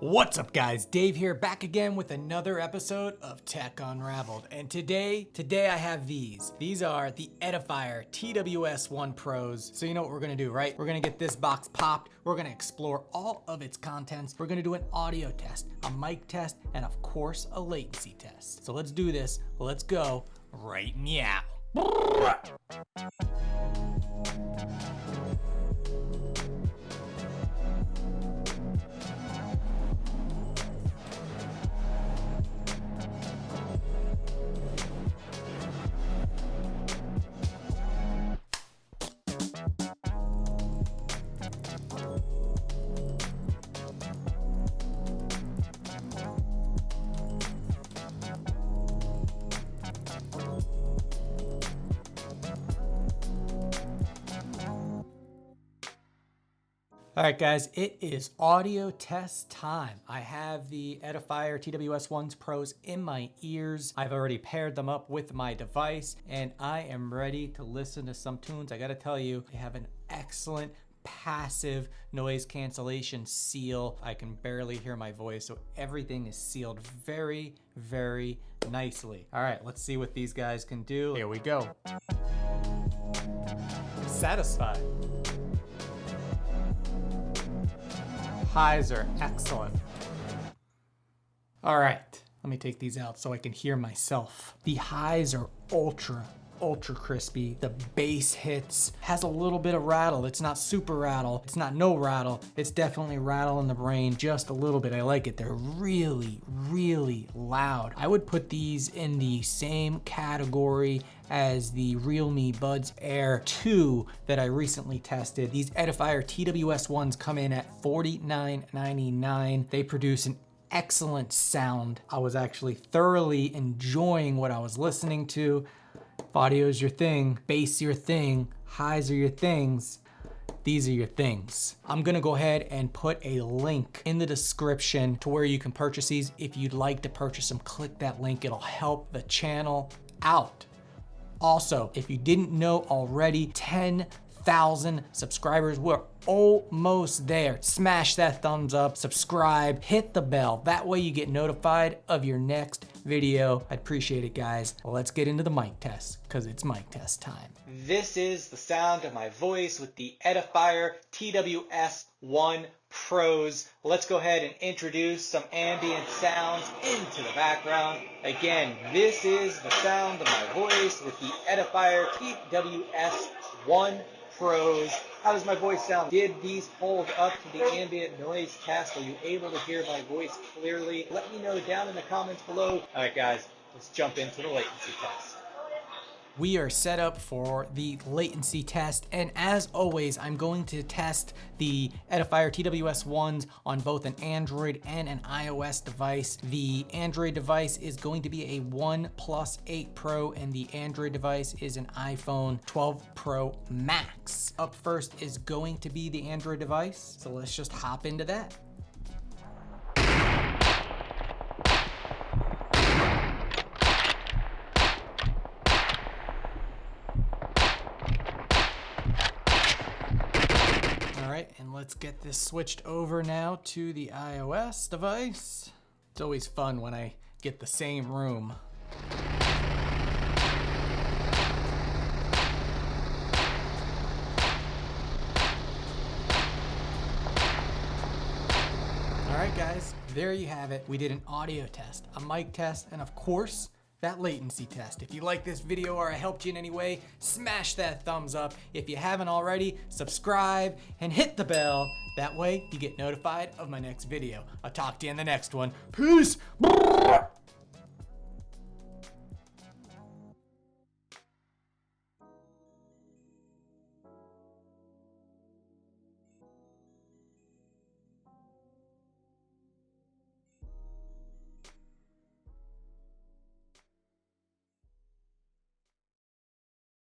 What's up guys, Dave here, back again with another episode of Tech UnRaveled. And today I have these. These are the Edifier TWS1 Pros. So you know what we're gonna do, right? We're gonna get this box popped. We're gonna explore all of its contents. We're gonna do an audio test, a mic test, and of course, a latency test. So let's do this. Let's go right now. All right, guys, it is audio test time. I have the Edifier TWS1 Pros in my ears. I've already paired them up with my device, and I am ready to listen to some tunes. I gotta tell you, they have an excellent passive noise cancellation seal. I can barely hear my voice, so everything is sealed very, very nicely. All right, let's see what these guys can do. Here we go. Satisfied. Highs are excellent. All right, let me take these out so I can hear myself. The highs are ultra crispy. The bass hits, has a little bit of rattle. It's not super rattle. It's not no rattle. It's definitely rattle in the brain, just a little bit. I like it. They're really, really loud. I would put these in the same category as the Realme Buds Air 2 that I recently tested. These Edifier TWS1s come in at $49.99. They produce an excellent sound. I was actually thoroughly enjoying what I was listening to. If audio is your thing, bass your thing, highs are your things, these are your things. I'm gonna go ahead and put a link in the description to where you can purchase these. If you'd like to purchase them, click that link. It'll help the channel out. Also, if you didn't know already, 10,000 subscribers. We're almost there. Smash that thumbs up, subscribe, hit the bell. That way you get notified of your next video. I'd appreciate it, guys. Well, let's get into the mic test, because it's mic test time. This is the sound of my voice with the Edifier TWS1 Pros. Let's go ahead and introduce some ambient sounds into the background. Again, this is the sound of my voice with the Edifier TWS1 Pros. How does my voice sound? Did these hold up to the ambient noise test? Are you able to hear my voice clearly? Let me know down in the comments below. All right, guys, let's jump into the latency test. We are set up for the latency test, and as always, I'm going to test the Edifier TWS1s on both an Android and an iOS device. The Android device is going to be a OnePlus 8 Pro, and the Android device is an iPhone 12 Pro Max. Up first is going to be the Android device, so let's just hop into that. And let's get this switched over now to the iOS device. It's always fun when I get the same room. All right, guys, there you have it. We did an audio test, a mic test, and of course, that latency test. If you like this video or I helped you in any way, smash that thumbs up. If you haven't already, subscribe and hit the bell. That way you get notified of my next video. I'll talk to you in the next one. Peace.